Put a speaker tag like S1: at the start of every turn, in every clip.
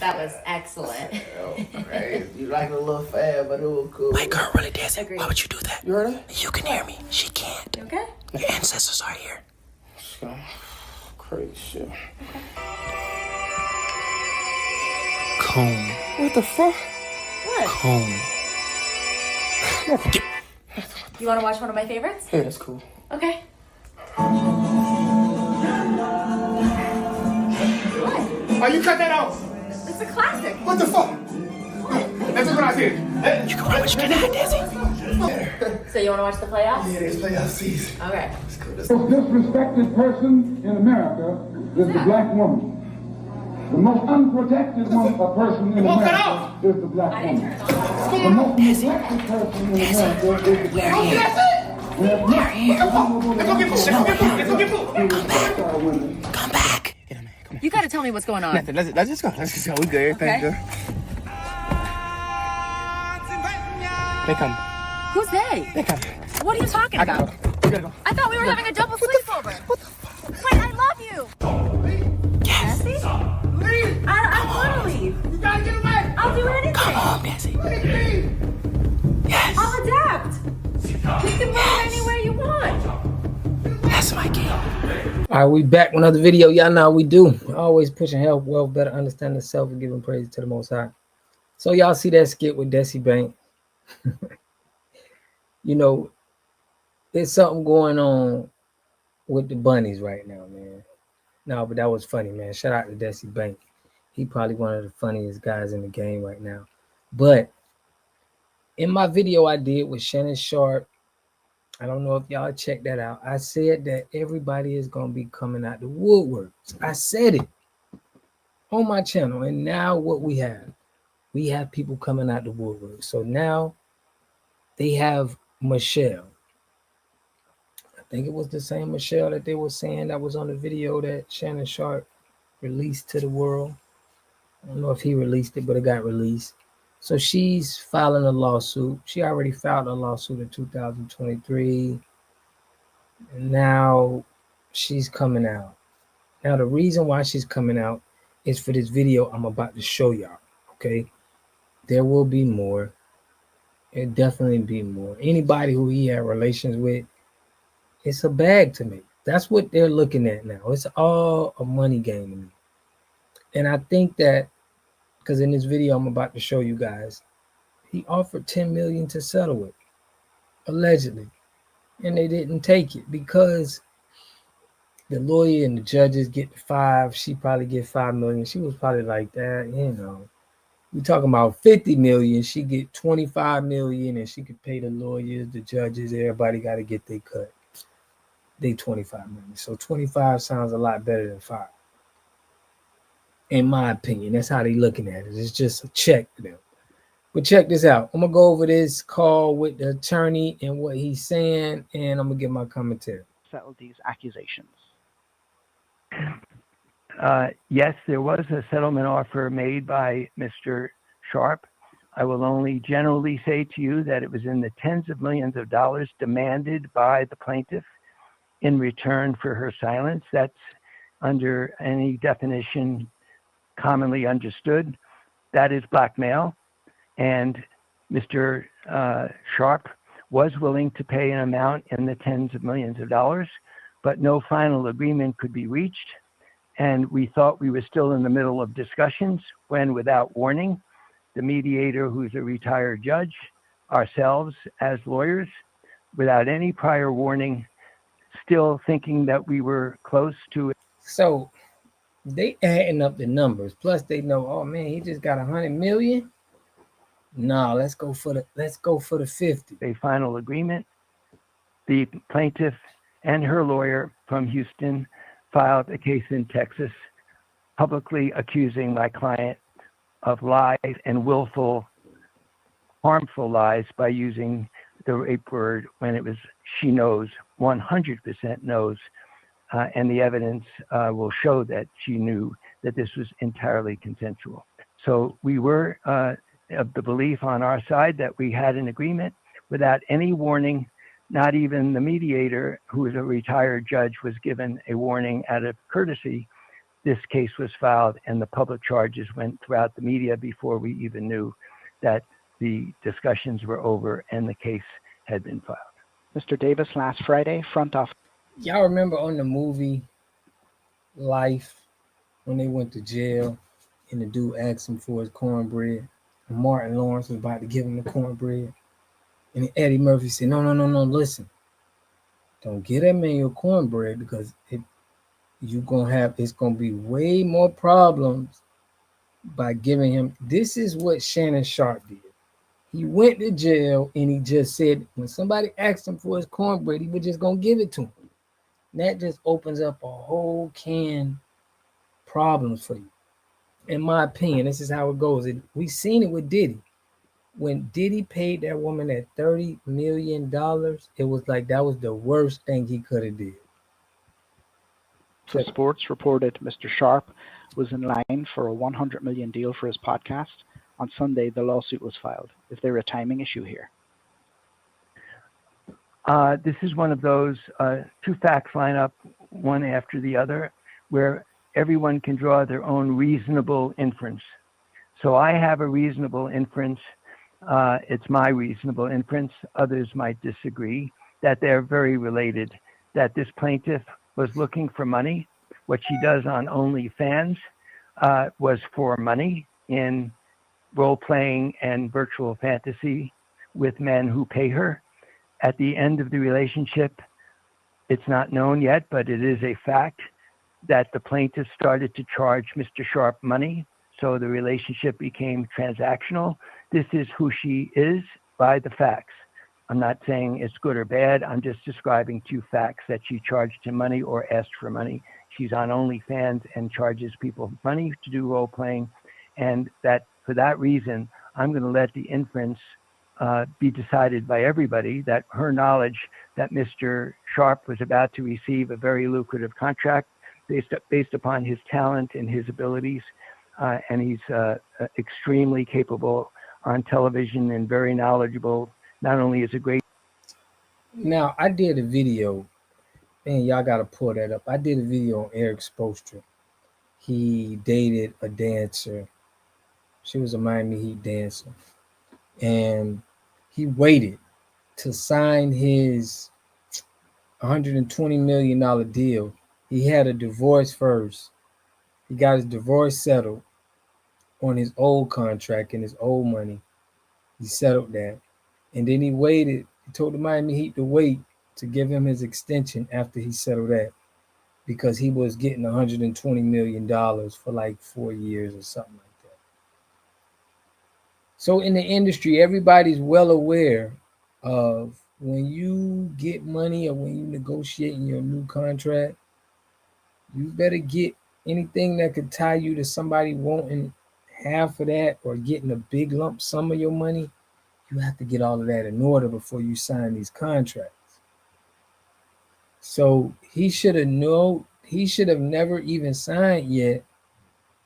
S1: That was excellent.
S2: Crazy. You like it a little fast, but it was cool.
S3: My girl really does it. Why would you do that?
S2: You heard her?
S3: You can hear me. She can't.
S1: You okay?
S3: Your ancestors are here.
S2: Crazy shit.
S3: Comb.
S2: What the fuck?
S1: What?
S3: Comb.
S1: You want to watch one of my favorites?
S2: Yeah, that's cool.
S1: Okay.
S2: Oh, you cut that off.
S1: It's a classic.
S2: What the fuck? That's what I said.
S3: You can run, but you can't hide, Desi.
S1: So you want to watch the playoffs?
S2: Yeah, it's playoff season.
S1: Okay.
S4: The most disrespected person in America is the black woman. The most unprotected person in America is the black woman. The most protected person in America is the black woman.
S3: Come back.
S1: You got to tell me what's going on.
S2: Nothing. Let's just go. Let's just go. We good. Everything good. They come.
S1: Who's they?
S2: They come.
S1: What are you talking about?
S2: You gotta go.
S1: I thought we were having a double sleepover. Wait, I love you.
S3: Yes.
S1: Desi? I want to leave.
S2: You gotta get away.
S1: I'll do anything.
S3: Come on, Desi. Yes.
S1: I'll adapt. You can move anywhere you want.
S3: That's my game.
S5: All right, we back with another video. Y'all know how we do. Always pushing health, wealth, better understanding self, and giving praise to the Most High. So y'all see that skit with Desi Bank. You know, there's something going on with the bunnies right now, man. No, but that was funny, man. Shout out to Desi Bank. He probably one of the funniest guys in the game right now. But in my video I did with Shannon Sharpe, I don't know if y'all checked that out. I said that everybody is going to be coming out the woodworks. I said it on my channel. And now what we have people coming out the woodworks. So now they have Michelle. I think it was the same Michelle that they were saying that was on the video that Shannon Sharpe released to the world. I don't know if he released it, but it got released. So she's filing a lawsuit. She already filed a lawsuit in 2023. And now she's coming out. Now, the reason why she's coming out is for this video I'm about to show y'all, okay? There will be more. It'll definitely be more. Anybody who he had relations with, it's a bag to me. That's what they're looking at now. It's all a money game to me. And I think that, because in this video I'm about to show you guys, he offered $10 million to settle with, allegedly. And they didn't take it because the lawyer and the judges get $5 million. She probably get $5 million. She was probably like that, you know. We talking about $50 million. She get $25 million, and she could pay the lawyers, the judges, everybody got to get their cut. They $25 million. So 25 sounds a lot better than 5. In my opinion, that's how they looking at it. It's just a check to them. But check this out. I'm gonna go over this call with the attorney and what he's saying, and I'm gonna give my commentary.
S6: Settle these accusations. Yes, there was a settlement offer made by Mr. Sharpe. I will only generally say to you that it was in the tens of millions of dollars demanded by the plaintiff in return for her silence. That's under any definition commonly understood. That is blackmail. And Mr. Sharpe was willing to pay an amount in the tens of millions of dollars, but no final agreement could be reached. And we thought we were still in the middle of discussions when, without warning, the mediator, who's a retired judge, ourselves as lawyers, without any prior warning, still thinking that we were close to it.
S5: So they adding up the numbers. Plus they know, oh man, he just got $100 million. No, let's go for the 50.
S6: A final agreement. The plaintiff and her lawyer from Houston filed a case in Texas, publicly accusing my client of lies and willful, harmful lies by using the rape word when it was she knows, 100% knows, and the evidence will show that she knew that this was entirely consensual. So we were of the belief on our side that we had an agreement without any warning. Not even the mediator, who is a retired judge, was given a warning out of courtesy this case was filed and the public charges went throughout the media before we even knew that the discussions were over and the case had been filed.
S7: Mr. Davis, last Friday, front office.
S5: Y'all remember on the movie Life when they went to jail and the dude asked him for his cornbread and Martin Lawrence was about to give him the cornbread and Eddie Murphy said, no, listen, don't get that man your cornbread because it's gonna be way more problems by giving him. This is what Shannon Sharpe did. He went to jail and he just said when somebody asked him for his cornbread, he was just gonna give it to him. And that just opens up a whole can problems for you. In my opinion, this is how it goes. We've seen it with Diddy. When Diddy paid that woman that $30 million, it was like that was the worst thing he could have did.
S7: So Sports reported Mr. Sharpe was in line for a $100 million deal for his podcast. On Sunday, the lawsuit was filed. Is there a timing issue here?
S6: This is one of those two facts line up one after the other where everyone can draw their own reasonable inference. So I have a reasonable inference. It's my reasonable inference. Others might disagree that they're very related, that this plaintiff was looking for money. What she does on OnlyFans was for money in role-playing and virtual fantasy with men who pay her. At the end of the relationship, it's not known yet, but it is a fact that the plaintiff started to charge Mr. Sharpe money, so the relationship became transactional. This is who she is by the facts. I'm not saying it's good or bad. I'm just describing two facts, that she charged him money or asked for money. She's on OnlyFans and charges people money to do role-playing, and that for that reason, I'm going to let the inference be decided by everybody that her knowledge that Mr. Sharpe was about to receive a very lucrative contract based upon his talent and his abilities, and he's extremely capable on television and very knowledgeable. Not only is a great.
S5: Now, I did a video, and y'all got to pull that up. I did a video on Eric Spoelstra. He dated a dancer. She was a Miami Heat dancer. And he waited to sign his $120 million deal. He had a divorce first. He got his divorce settled on his old contract and his old money. He settled that. And then he waited. He told the Miami Heat to wait to give him his extension after he settled that because he was getting $120 million for like 4 years or something like that. So in the industry, everybody's well aware of when you get money or when you negotiate in your new contract, you better get anything that could tie you to somebody wanting half of that or getting a big lump sum of your money. You have to get all of that in order before you sign these contracts. So he should have never even signed yet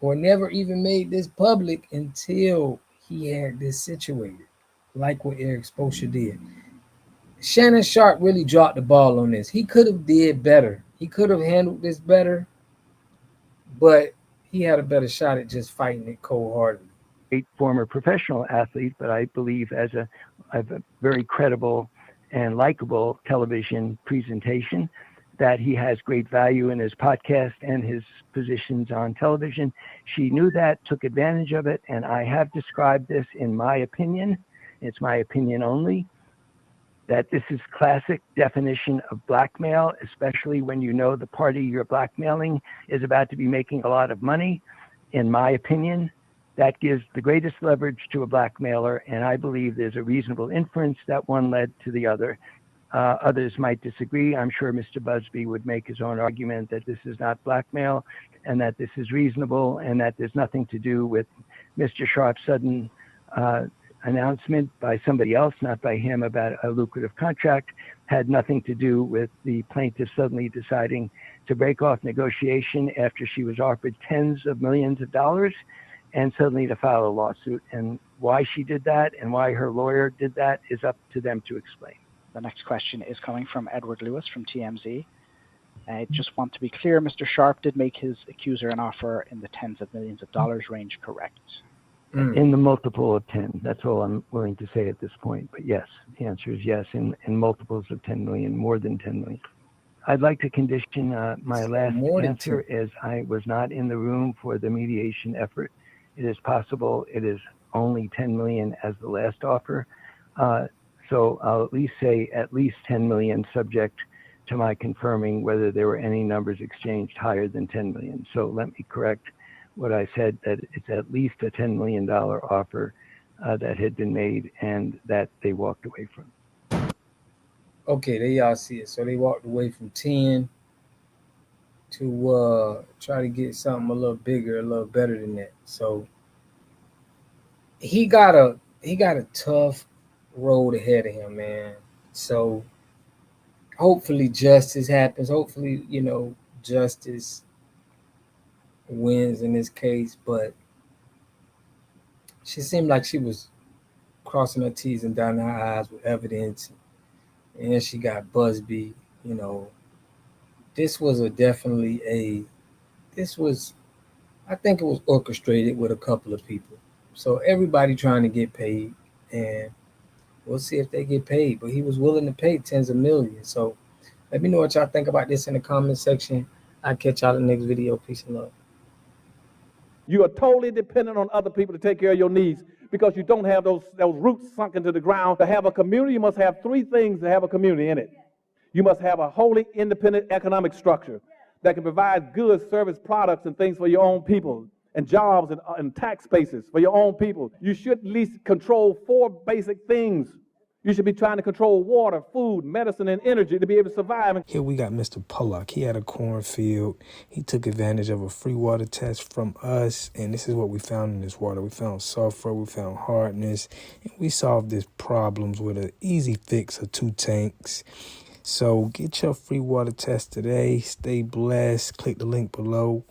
S5: or never even made this public until he had this situated, like what Eric Spoelstra did. Shannon Sharpe really dropped the ball on this. He could have did better. He could have handled this better, but he had a better shot at just fighting it cold-heartedly.
S6: A former professional athlete, but I believe as a very credible and likable television presentation, that he has great value in his podcast and his positions on television. She knew that, took advantage of it, and I have described this in my opinion, it's my opinion only, that this is classic definition of blackmail, especially when you know the party you're blackmailing is about to be making a lot of money. In my opinion, that gives the greatest leverage to a blackmailer, and I believe there's a reasonable inference that one led to the other. Others might disagree. I'm sure Mr. Busby would make his own argument that this is not blackmail and that this is reasonable and that there's nothing to do with Mr. Sharpe's sudden announcement by somebody else, not by him, about a lucrative contract, had nothing to do with the plaintiff suddenly deciding to break off negotiation after she was offered tens of millions of dollars and suddenly to file a lawsuit. And why she did that and why her lawyer did that is up to them to explain.
S7: The next question is coming from Edward Lewis from TMZ. I just want to be clear, Mr. Sharpe did make his accuser an offer in the tens of millions of dollars range, correct?
S6: In the multiple of 10. That's all I'm willing to say at this point. But yes, the answer is yes, in multiples of 10 million, more than 10 million. I'd like to condition my last answer as I was not in the room for the mediation effort. It is possible it is only 10 million as the last offer. So I'll at least say at least 10 million, subject to my confirming whether there were any numbers exchanged higher than 10 million. So let me correct what I said, that it's at least a $10 million offer that had been made and that they walked away from.
S5: Okay, there y'all see it. So they walked away from 10 to try to get something a little bigger, a little better than that. So he got a tough road ahead of him, man. So hopefully justice happens. Hopefully, justice wins in this case, but she seemed like she was crossing her T's and dotting her I's with evidence, and she got Busby. This was I think it was orchestrated with a couple of people. So everybody trying to get paid, and we'll see if they get paid. But he was willing to pay tens of millions. So let me know what y'all think about this in the comment section. I'll catch y'all in the next video. Peace and love.
S8: You are totally dependent on other people to take care of your needs because you don't have those roots sunk into the ground. To have a community, you must have three things to have a community in it. You must have a wholly independent economic structure that can provide goods, service, products, and things for your own people, and jobs and tax spaces for your own people. You should at least control 4 basic things. You should be trying to control water, food, medicine, and energy to be able to survive.
S9: Here we got Mr. Pollock. He had a cornfield. He took advantage of a free water test from us, and this is what we found in this water. We found sulfur, we found hardness, and we solved these problems with an easy fix of 2 tanks. So get your free water test today. Stay blessed. Click the link below.